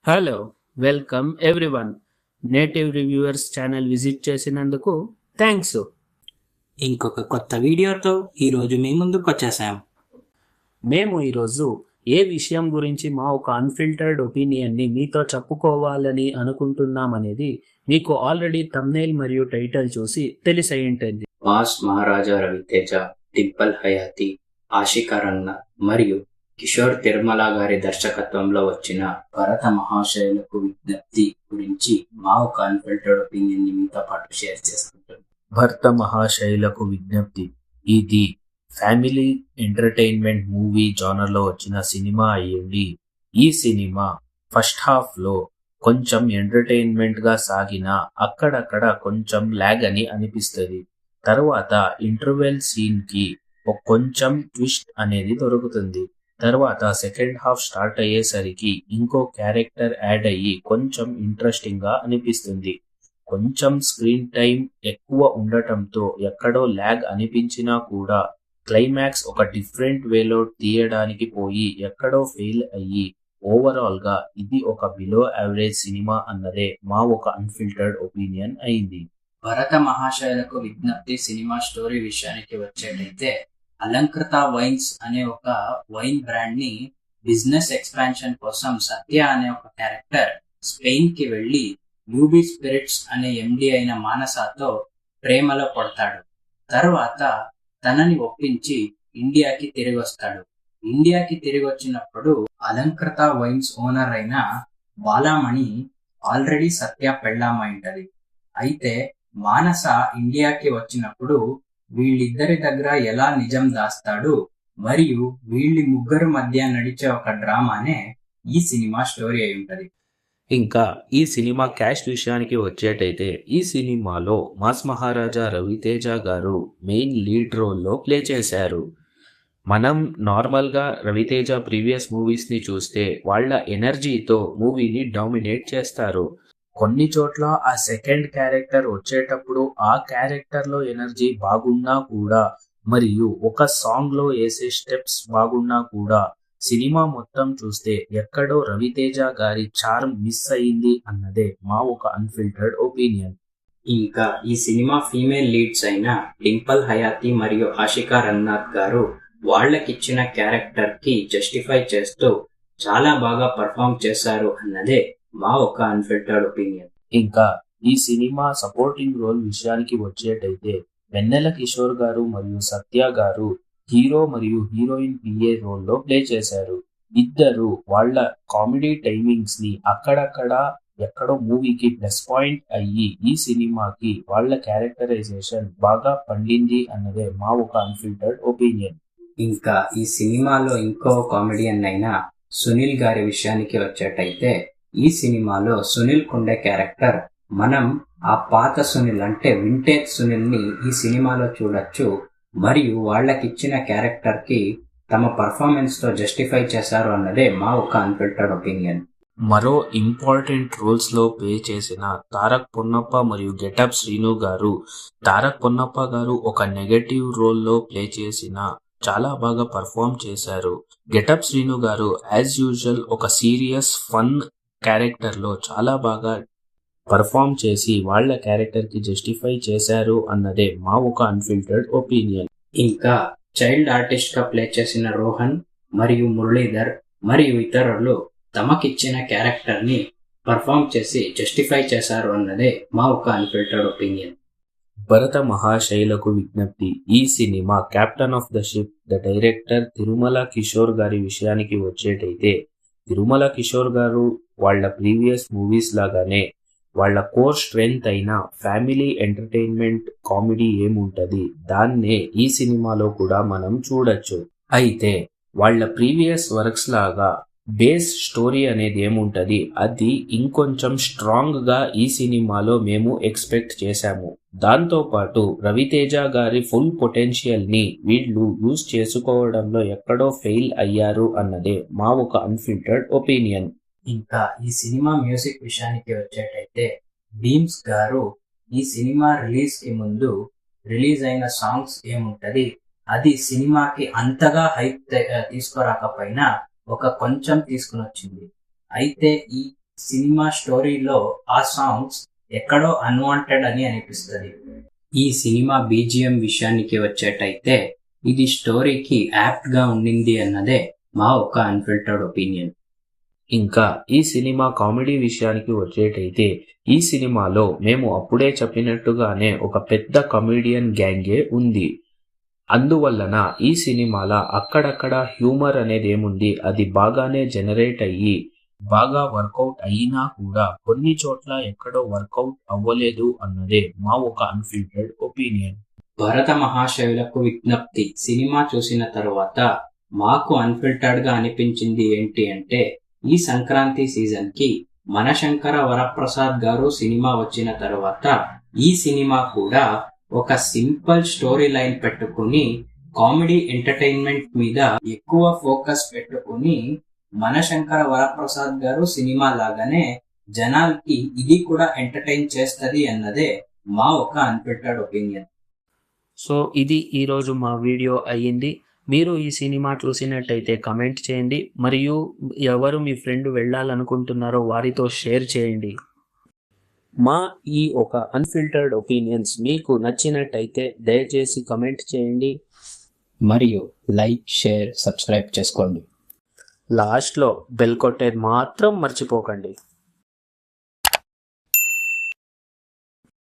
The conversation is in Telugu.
Hello, welcome everyone. Native reviewers channel visit చేసినందుకు థ్యాంక్స్. ఇంకొక కొత్త వీడియోతో ఈరోజు మీ ముందుకు వచ్చేసాం. మేము ఈరోజు ఏ విషయం గురించి మా ఒక అన్ఫిల్టర్డ్ ఒపీనియన్ని మీతో చెప్పుకోవాలని అనుకుంటున్నామనేది మీకు ఆల్రెడీ థంబ్నెయిల్ మరియు టైటిల్ చూసి తెలిసై ఉంటుంది. మాస్ మహారాజా రవితేజ, డింపల్ హయాతి, ఆషికా రంగనాథ్ మరియు కిషోర్ తిరుమల గారి దర్శకత్వంలో వచ్చిన భరత మహాశయులకు విజ్ఞప్తి గురించి మా ఒక అన్ఫిల్టర్డ్ ఒపీనియన్ ని మీతో పాటు షేర్ చేసుకుంటాం. భరత మహాశయులకు విజ్ఞప్తి ఇది ఫ్యామిలీ ఎంటర్టైన్మెంట్ మూవీ జానర్లో వచ్చిన సినిమా అయ్యింది. ఈ సినిమా ఫస్ట్ హాఫ్ లో కొంచెం ఎంటర్టైన్మెంట్ గా సాగిన అక్కడక్కడ కొంచెం ల్యాగ్ అని అనిపిస్తుంది. తర్వాత ఇంటర్వెల్ సీన్ కి ఒక కొంచెం ట్విస్ట్ అనేది దొరుకుతుంది. తర్వాత సెకండ్ హాఫ్ స్టార్ట్ అయ్యేసరికి ఇంకో క్యారెక్టర్ యాడ్ అయ్యి కొంచెం ఇంట్రెస్టింగ్ గా అనిపిస్తుంది. కొంచెం స్క్రీన్ టైం ఎక్కువ ఉండటంతో ఎక్కడో ల్యాగ్ అనిపించినా కూడా క్లైమాక్స్ ఒక డిఫరెంట్ వేలో తీయడానికి పోయి ఎక్కడో ఫెయిల్ అయ్యి ఓవరాల్ గా ఇది ఒక బిలో యావరేజ్ సినిమా అన్నదే మా ఒక అన్ఫిల్టర్డ్ ఒపీనియన్ అయింది. భరత మహాశయులకు విజ్ఞప్తి సినిమా స్టోరీ విషయానికి వచ్చేటైతే, అలంకృత వైన్స్ అనే ఒక వైన్ బ్రాండ్ ని బిజినెస్ ఎక్స్పాన్షన్ కోసం సత్య అనే ఒక క్యారెక్టర్ స్పెయిన్ కి వెళ్లి యూబీ స్పిరిట్స్ అనే ఎండి అయిన మానసతో ప్రేమలో పడతాడు. తర్వాత తనని ఒప్పించి ఇండియాకి తిరిగి వస్తాడు. ఇండియాకి తిరిగి వచ్చినప్పుడు అలంకృత వైన్స్ ఓనర్ అయిన బాలామణి ఆల్రెడీ సత్య పెళ్ళామైంటది. అయితే మానస ఇండియాకి వచ్చినప్పుడు వీళ్ళిద్దరి దగ్గర ఎలా నిజం దాస్తాడు మరియు వీళ్ళ ముగ్గురు మధ్య నడిచే ఒక డ్రామానే ఈ సినిమా స్టోరీ అయి ఉంటది. ఇంకా ఈ సినిమా క్యాస్ట్ విషయానికి వచ్చేటైతే ఈ సినిమాలో మాస్ మహారాజా రవితేజ గారు మెయిన్ లీడ్ రోల్లో ప్లే చేశారు. మనం నార్మల్గా రవితేజ ప్రీవియస్ మూవీస్ని చూస్తే వాళ్ళ ఎనర్జీతో మూవీని డామినేట్ చేస్తారు. కొన్ని చోట్ల ఆ సెకండ్ క్యారెక్టర్ వచ్చేటప్పుడు ఆ క్యారెక్టర్లో ఎనర్జీ బాగున్నా కూడా మరియు ఒక సాంగ్లో వేసే స్టెప్స్ బాగున్నా కూడా సినిమా మొత్తం చూస్తే ఎక్కడో రవితేజ గారి చార్మ్ మిస్ అయింది అన్నదే మా ఒక అన్ఫిల్టర్డ్ ఒపీనియన్. ఇంకా ఈ సినిమా ఫీమేల్ లీడ్స్ అయిన డింపల్ హయాతి మరియు ఆషికా రంగనాథ్ గారు వాళ్ళకిచ్చిన క్యారెక్టర్ కి జస్టిఫై చేస్తూ చాలా బాగా పర్ఫామ్ చేశారు అన్నదే మా ఒక అన్ఫిల్టర్డ్ ఒపీనియన్. ఇంకా ఈ సినిమా సపోర్టింగ్ రోల్ విషయానికి వచ్చేటైతే వెన్నెల కిషోర్ గారు మరియు సత్య గారు హీరో మరియు హీరోయిన్ పిఏ రోల్లో ప్లే చేశారు. ఇద్దరు వాళ్ళ కామెడీ టైమింగ్స్ ని అక్కడక్కడ ఎక్కడో మూవీకి ప్లస్ పాయింట్ అయ్యి ఈ సినిమాకి వాళ్ళ క్యారెక్టరైజేషన్ బాగా పండింది అన్నదే మా ఒక అన్ఫిల్టర్డ్ ఒపీనియన్. ఇంకా ఈ సినిమాలో ఇంకో కామెడియన్ అయిన సునీల్ గారి విషయానికి వచ్చేటైతే, ఈ సినిమాలో సునీల్ కుండే క్యారెక్టర్ మనం ఆ పాత సునీల్ అంటే వింటేజ్ సునీల్ ని ఈ సినిమాలో చూడొచ్చు. మరియు వాళ్ళకిచ్చిన క్యారెక్టర్ కి తమ పర్ఫార్మెన్స్ తో జస్టిఫై చేశారు అన్నదే మా ఒక అన్ఫిల్టర్డ్ ఒపీనియన్. మరో ఇంపార్టెంట్ రోల్స్ లో ప్లే చేసిన తారక్ పొన్నప్ప మరియు గెటప్ శ్రీను గారు. తారక్ పొన్నప్ప గారు ఒక నెగటివ్ రోల్లో ప్లే చేసిన చాలా బాగా పర్ఫామ్ చేశారు. గెటప్ శ్రీను గారు యాజ్ యూజువల్ ఒక సీరియస్ ఫన్ క్యారెక్టర్ లో చాలా బాగా పర్ఫామ్ చేసి వాళ్ళ క్యారెక్టర్ కి జస్టిఫై చేశారు అన్నదే మా ఒక అన్ఫిల్టర్డ్ ఒపీనియన్. ఇంకా చైల్డ్ ఆర్టిస్ట్ గా ప్లే చేసిన రోహన్ మరియు మురళీధర్ మరియు ఇతరులు తమకిచ్చిన క్యారెక్టర్ ని పర్ఫామ్ చేసి జస్టిఫై చేశారు అన్నదే మా ఒక అన్ఫిల్టర్డ్ ఒపీనియన్. భరత మహాశైలకు విజ్ఞప్తి ఈ cinema captain of the ship the director Tirumala Kishore గారి విషయానికి వచ్చేటైతే, తిరుమల కిషోర్ గారు వాళ్ళ ప్రీవియస్ మూవీస్ లాగానే వాళ్ళ కోర్ స్ట్రెంగ్త్ అయిన ఫ్యామిలీ ఎంటర్టైన్మెంట్ కామెడీ ఏముంటది దాన్నే ఈ సినిమాలో కూడా మనం చూడొచ్చు. అయితే వాళ్ళ ప్రీవియస్ వర్క్స్ లాగా బేస్ స్టోరీ అనేది ఏముంటది అది ఇంకొంచెం స్ట్రాంగ్ గా ఈ సినిమాలో మేము ఎక్స్పెక్ట్ చేశాము. దాంతో పాటు రవితేజ గారి ఫుల్ పొటెన్షియల్ ని వీళ్ళు యూజ్ చేసుకోవడంలో ఎక్కడో ఫెయిల్ అయ్యారు అన్నదే మా ఒక అన్ఫిల్టర్డ్ ఒపీనియన్. ఇంకా ఈ సినిమా మ్యూజిక్ విషయానికి వచ్చేటైతే, బీమ్స్ గారు ఈ సినిమా రిలీజ్ కి ముందు రిలీజ్ అయిన సాంగ్స్ ఏముంటది అది సినిమాకి అంతగా హైప్ తీసుకురాకపోయినా ఒక కొంచెం తీసుకుని వచ్చింది. అయితే ఈ సినిమా స్టోరీలో ఆ సాంగ్స్ ఎక్కడో అన్వాంటెడ్ అని అనిపిస్తుంది. ఈ సినిమా బీజిఎం విషయానికి వచ్చేటైతే ఇది స్టోరీకి యాప్ట్ గా ఉండింది అన్నదే మా ఒక అన్ఫిల్టర్డ్ ఒపీనియన్. ఇంకా ఈ సినిమా కామెడీ విషయానికి వచ్చేటైతే ఈ సినిమాలో మేము అప్పుడే చెప్పినట్టుగానే ఒక పెద్ద కమెడియన్ గ్యాంగే ఉంది. అందువలన ఈ సినిమాలో అక్కడక్కడ హ్యూమర్ అనేది ఏముంది అది బాగానే జనరేట్ అయ్యి బాగా వర్కౌట్ అయినా కూడా కొన్ని చోట్ల ఎక్కడో వర్కౌట్ అవ్వలేదు అన్నదే మా ఒక అన్ఫిల్టర్డ్ ఒపీనియన్. భరత మహాశయులకు విజ్ఞప్తి సినిమా చూసిన తర్వాత మాకు అన్ఫిల్టర్డ్ గా అనిపించింది ఏంటి అంటే, ఈ సంక్రాంతి సీజన్ కి మనశంకర వరప్రసాద్ గారు సినిమా వచ్చిన తర్వాత ఈ సినిమా కూడా ఒక సింపుల్ స్టోరీ లైన్ పెట్టుకుని కామెడీ ఎంటర్టైన్మెంట్ మీద ఎక్కువ ఫోకస్ పెట్టుకుని మనశంకర వరప్రసాద్ గారు సినిమా లాగానే జనాలకి ఇది కూడా ఎంటర్టైన్ చేస్తది అన్నదే మా ఒక అన్ఫిల్టర్డ్ ఒపీనియన్. సో ఇది ఈరోజు మా వీడియో అయ్యింది. మీరు ఈ సినిమా చూసినట్టయితే కమెంట్ చేయండి, మరియు ఎవరు మీ ఫ్రెండ్ వెళ్ళాలనుకుంటున్నారో వారితో షేర్ చేయండి. మా ఈ ఒక అన్ఫిల్టర్డ్ ఒపీనియన్స్ మీకు నచ్చినట్టయితే దయచేసి కమెంట్ చేయండి మరియు లైక్, షేర్, సబ్స్క్రైబ్ చేసుకోండి. లాస్ట్లో బెల్ కొట్టేది మాత్రం మర్చిపోకండి.